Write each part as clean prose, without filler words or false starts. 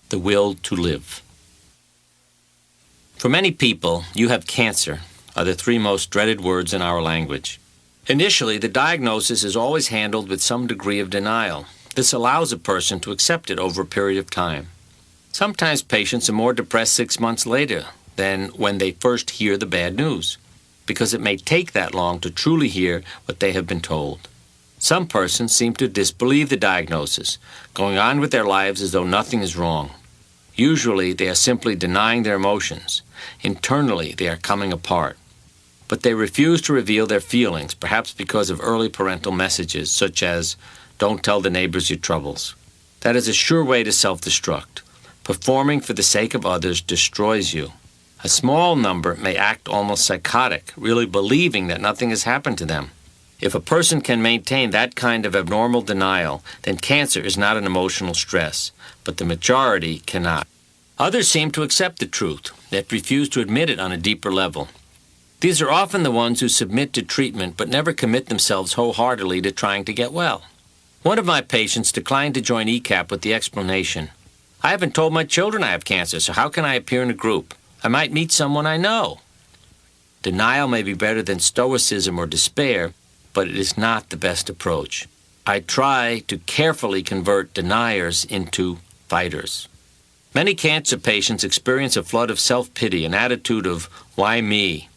the will to live. For many people, "you have cancer" are the three most dreaded words in our language. Initially, the diagnosis is always handled with some degree of denial. This allows a person to accept it over a period of time. Sometimes patients are more depressed 6 months later than when they first hear the bad news, because it may take that long to truly hear what they have been told. Some persons seem to disbelieve the diagnosis, going on with their lives as though nothing is wrong. Usually, they are simply denying their emotions. Internally, they are coming apart. But they refuse to reveal their feelings, perhaps because of early parental messages, such as, "Don't tell the neighbors your troubles." That is a sure way to self-destruct. Performing for the sake of others destroys you. A small number may act almost psychotic, really believing that nothing has happened to them. If a person can maintain that kind of abnormal denial, then cancer is not an emotional stress, but the majority cannot. Others seem to accept the truth, yet refuse to admit it on a deeper level. These are often the ones who submit to treatment but never commit themselves wholeheartedly to trying to get well. One of my patients declined to join ECAP with the explanation, "I haven't told my children I have cancer, so how can I appear in a group? I might meet someone I know." Denial may be better than stoicism or despair, but it is not the best approach. I try to carefully convert deniers into fighters. Many cancer patients experience a flood of self-pity, an attitude of, "Why me?"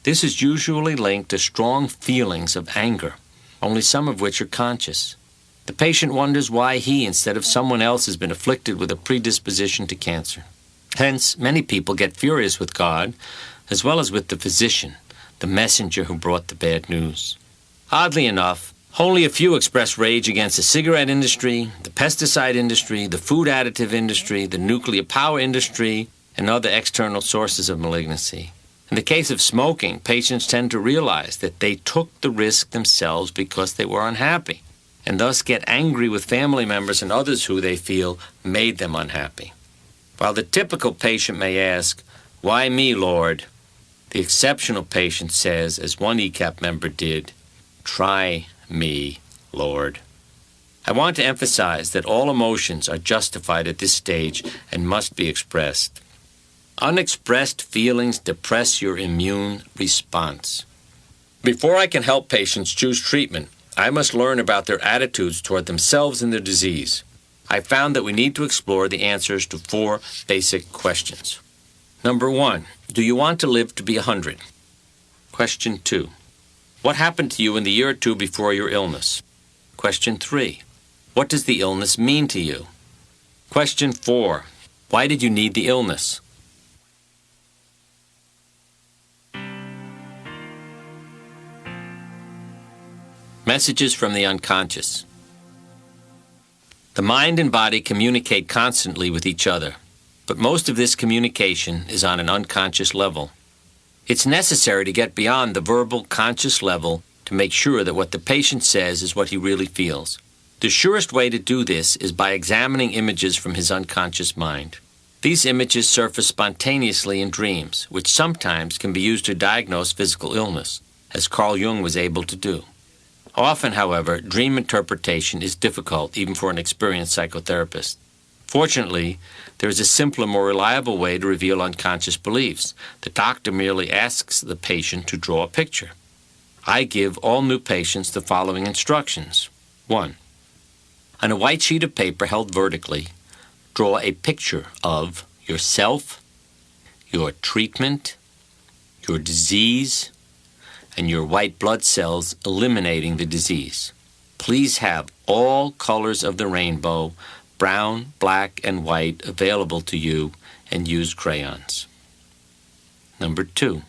This is usually linked to strong feelings of anger, only some of which are conscious. The patient wonders why he, instead of someone else, has been afflicted with a predisposition to cancer. Hence, many people get furious with God, as well as with the physician, the messenger who brought the bad news. Oddly enough, only a few express rage against the cigarette industry, the pesticide industry, the food additive industry, the nuclear power industry, and other external sources of malignancy. In the case of smoking, patients tend to realize that they took the risk themselves because they were unhappy, and thus get angry with family members and others who they feel made them unhappy. While the typical patient may ask, "Why me, Lord?" the exceptional patient says, as one ECAP member did, "Try me, Lord." I want to emphasize that all emotions are justified at this stage and must be expressed. Unexpressed feelings depress your immune response. Before I can help patients choose treatment, I must learn about their attitudes toward themselves and their disease. I found that we need to explore the answers to 4 basic questions. Number 1, do you want to live to be 100? Question 2, what happened to you in the year or 2 before your illness? Question 3, what does the illness mean to you? Question 4, why did you need the illness? Messages from the unconscious. The mind and body communicate constantly with each other, but most of this communication is on an unconscious level. It's necessary to get beyond the verbal conscious level to make sure that what the patient says is what he really feels. The surest way to do this is by examining images from his unconscious mind. These images surface spontaneously in dreams, which sometimes can be used to diagnose physical illness, as Carl Jung was able to do. Often, however, dream interpretation is difficult even for an experienced psychotherapist. Fortunately, there is a simpler, more reliable way to reveal unconscious beliefs. The doctor merely asks the patient to draw a picture. I give all new patients the following instructions. 1. On a white sheet of paper held vertically, draw a picture of yourself, your treatment, your disease, and your white blood cells eliminating the disease. Please have all colors of the rainbow, brown, black, and white, available to you, and use crayons. Number 2.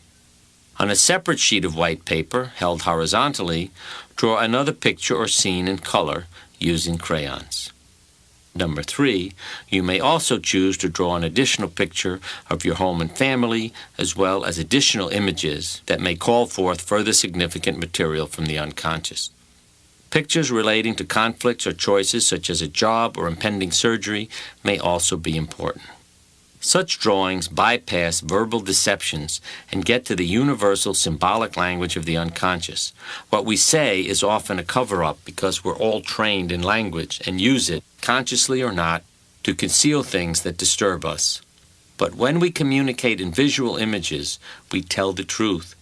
On a separate sheet of white paper, held horizontally, draw another picture or scene in color using crayons. Number 3, you may also choose to draw an additional picture of your home and family, as well as additional images that may call forth further significant material from the unconscious. Pictures relating to conflicts or choices such as a job or impending surgery may also be important. Such drawings bypass verbal deceptions and get to the universal symbolic language of the unconscious. What we say is often a cover-up because we're all trained in language and use it, consciously or not, to conceal things that disturb us. But when we communicate in visual images, we tell the truth.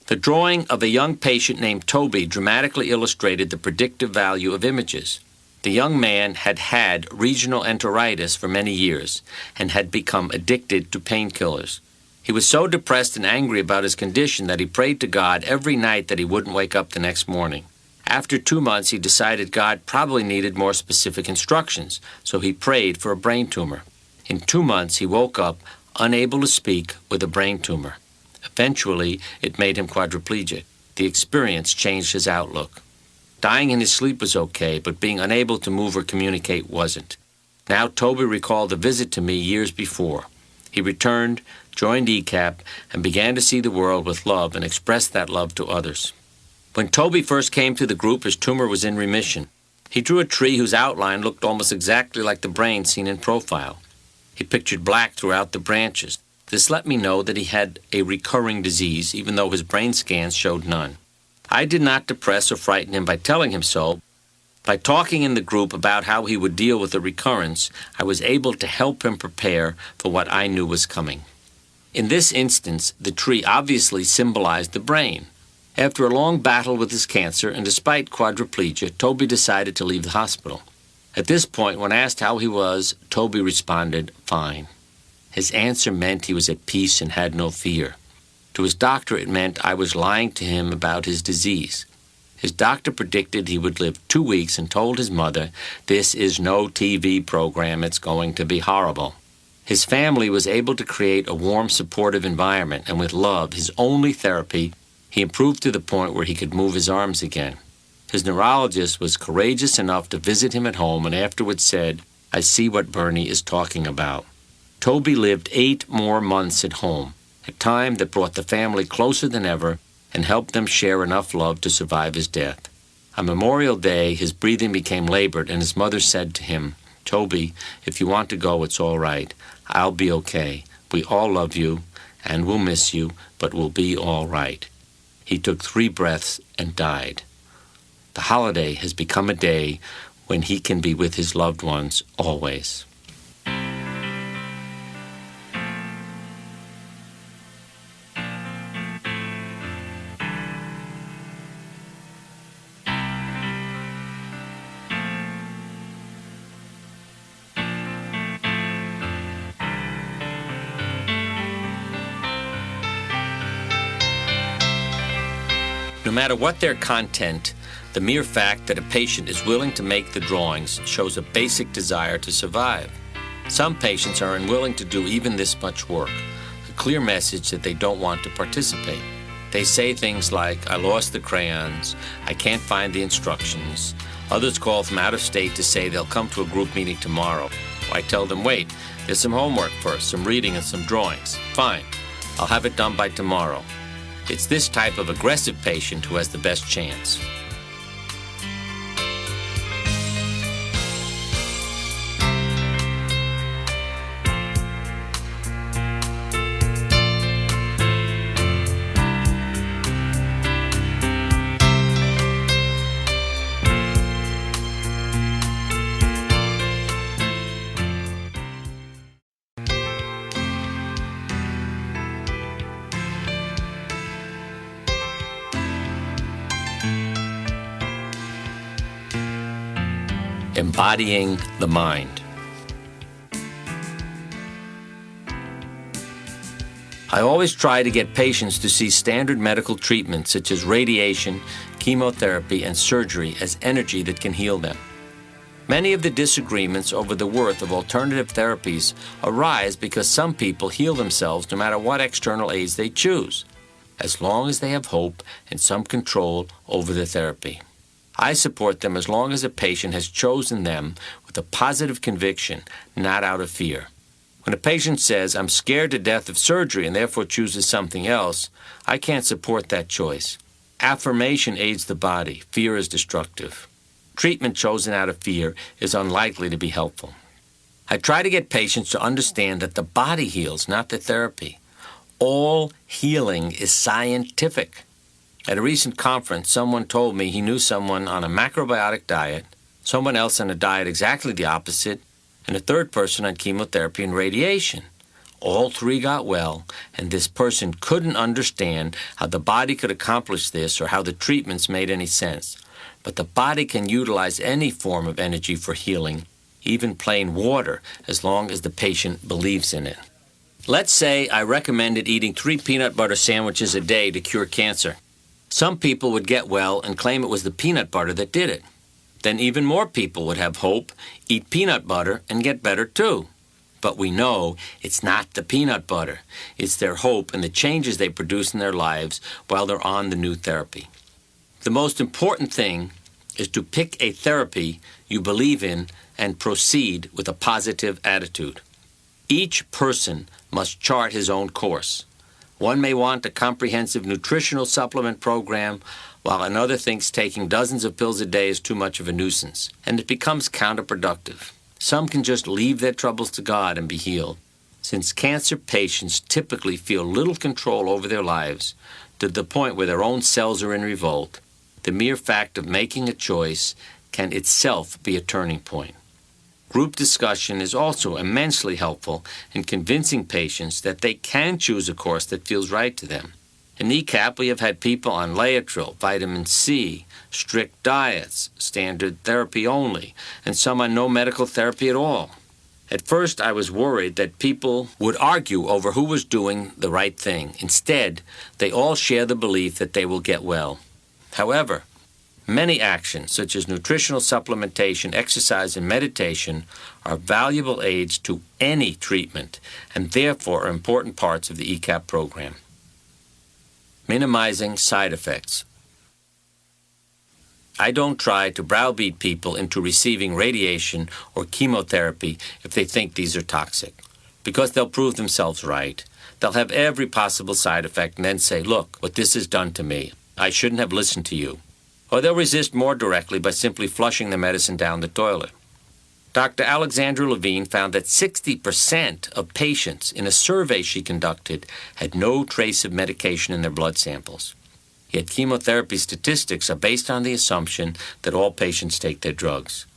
The drawing of a young patient named Toby dramatically illustrated the predictive value of images. The young man had had regional enteritis for many years and had become addicted to painkillers. He was so depressed and angry about his condition that he prayed to God every night that he wouldn't wake up the next morning. After 2 months, he decided God probably needed more specific instructions, so he prayed for a brain tumor. In 2 months, he woke up unable to speak with a brain tumor. Eventually, it made him quadriplegic. The experience changed his outlook. Dying in his sleep was okay, but being unable to move or communicate wasn't. Now Toby recalled a visit to me years before. He returned, joined ECAP, and began to see the world with love and expressed that love to others. When Toby first came to the group, his tumor was in remission. He drew a tree whose outline looked almost exactly like the brain seen in profile. He pictured black throughout the branches. This let me know that he had a recurring disease, even though his brain scans showed none. I did not depress or frighten him by telling him so. By talking in the group about how he would deal with the recurrence, I was able to help him prepare for what I knew was coming. In this instance, the tree obviously symbolized the brain. After a long battle with his cancer, and despite quadriplegia, Toby decided to leave the hospital. At this point, when asked how he was, Toby responded, "Fine." His answer meant he was at peace and had no fear. To his doctor, it meant I was lying to him about his disease. His doctor predicted he would live 2 weeks and told his mother, "This is no TV program, it's going to be horrible." His family was able to create a warm, supportive environment, and with love, his only therapy, he improved to the point where he could move his arms again. His neurologist was courageous enough to visit him at home and afterwards said, "I see what Bernie is talking about." Toby lived 8 more months at home, a time that brought the family closer than ever and helped them share enough love to survive his death. On Memorial Day, his breathing became labored, and his mother said to him, "Toby, if you want to go, it's all right. I'll be okay. We all love you, and we'll miss you, but we'll be all right." He took 3 breaths and died. The holiday has become a day when he can be with his loved ones always. No matter what their content, the mere fact that a patient is willing to make the drawings shows a basic desire to survive. Some patients are unwilling to do even this much work, a clear message that they don't want to participate. They say things like, "I lost the crayons," "I can't find the instructions." Others call from out of state to say they'll come to a group meeting tomorrow. I tell them, "Wait, there's some homework first, some reading and some drawings." "Fine, I'll have it done by tomorrow." It's this type of aggressive patient who has the best chance. Embodying the mind. I always try to get patients to see standard medical treatments such as radiation, chemotherapy, and surgery as energy that can heal them. Many of the disagreements over the worth of alternative therapies arise because some people heal themselves no matter what external aids they choose, as long as they have hope and some control over the therapy. I support them as long as a patient has chosen them with a positive conviction, not out of fear. When a patient says, "I'm scared to death of surgery," and therefore chooses something else, I can't support that choice. Affirmation aids the body. Fear is destructive. Treatment chosen out of fear is unlikely to be helpful. I try to get patients to understand that the body heals, not the therapy. All healing is scientific. At a recent conference, someone told me he knew someone on a macrobiotic diet, someone else on a diet exactly the opposite, and a third person on chemotherapy and radiation. All three got well, and this person couldn't understand how the body could accomplish this or how the treatments made any sense. But the body can utilize any form of energy for healing, even plain water, as long as the patient believes in it. Let's say I recommended eating 3 peanut butter sandwiches a day to cure cancer. Some people would get well and claim it was the peanut butter that did it. Then even more people would have hope, eat peanut butter, and get better too. But we know it's not the peanut butter. It's their hope and the changes they produce in their lives while they're on the new therapy. The most important thing is to pick a therapy you believe in and proceed with a positive attitude. Each person must chart his own course. One may want a comprehensive nutritional supplement program, while another thinks taking dozens of pills a day is too much of a nuisance, and it becomes counterproductive. Some can just leave their troubles to God and be healed. Since cancer patients typically feel little control over their lives, to the point where their own cells are in revolt, the mere fact of making a choice can itself be a turning point. Group discussion is also immensely helpful in convincing patients that they can choose a course that feels right to them. In ECAP, we have had people on Laetrile, vitamin C, strict diets, standard therapy only, and some on no medical therapy at all. At first, I was worried that people would argue over who was doing the right thing. Instead, they all share the belief that they will get well. However, many actions, such as nutritional supplementation, exercise, and meditation, are valuable aids to any treatment and therefore are important parts of the ECAP program. Minimizing side effects. I don't try to browbeat people into receiving radiation or chemotherapy if they think these are toxic, because they'll prove themselves right. They'll have every possible side effect and then say, "Look, what this has done to me. I shouldn't have listened to you." Or they'll resist more directly by simply flushing the medicine down the toilet. Dr. Alexandra Levine found that 60% of patients in a survey she conducted had no trace of medication in their blood samples. Yet chemotherapy statistics are based on the assumption that all patients take their drugs.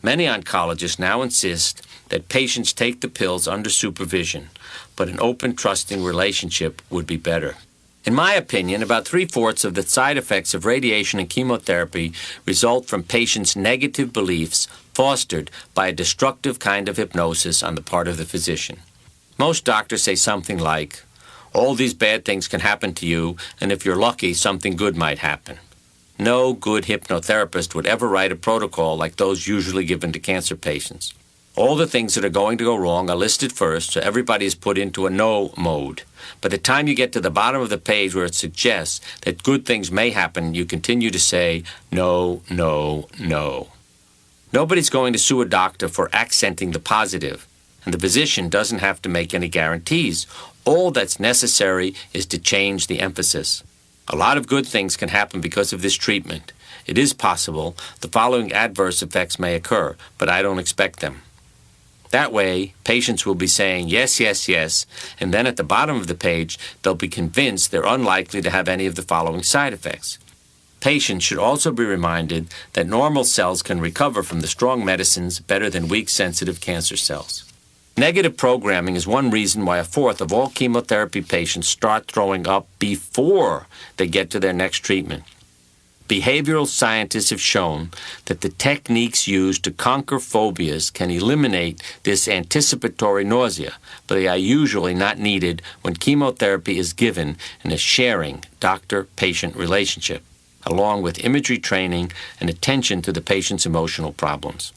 Many oncologists now insist that patients take the pills under supervision, but an open, trusting relationship would be better. In my opinion, about 3/4 of the side effects of radiation and chemotherapy result from patients' negative beliefs fostered by a destructive kind of hypnosis on the part of the physician. Most doctors say something like, "All these bad things can happen to you, and if you're lucky, something good might happen." No good hypnotherapist would ever write a protocol like those usually given to cancer patients. All the things that are going to go wrong are listed first, so everybody is put into a no mode. By the time you get to the bottom of the page where it suggests that good things may happen, you continue to say, "No, no, no." Nobody's going to sue a doctor for accenting the positive, and the physician doesn't have to make any guarantees. All that's necessary is to change the emphasis. A lot of good things can happen because of this treatment. It is possible the following adverse effects may occur, but I don't expect them. That way, patients will be saying yes, yes, yes, and then at the bottom of the page, they'll be convinced they're unlikely to have any of the following side effects. Patients should also be reminded that normal cells can recover from the strong medicines better than weak, sensitive cancer cells. Negative programming is one reason why 1/4 of all chemotherapy patients start throwing up before they get to their next treatment. Behavioral scientists have shown that the techniques used to conquer phobias can eliminate this anticipatory nausea, but they are usually not needed when chemotherapy is given in a sharing doctor-patient relationship, along with imagery training and attention to the patient's emotional problems.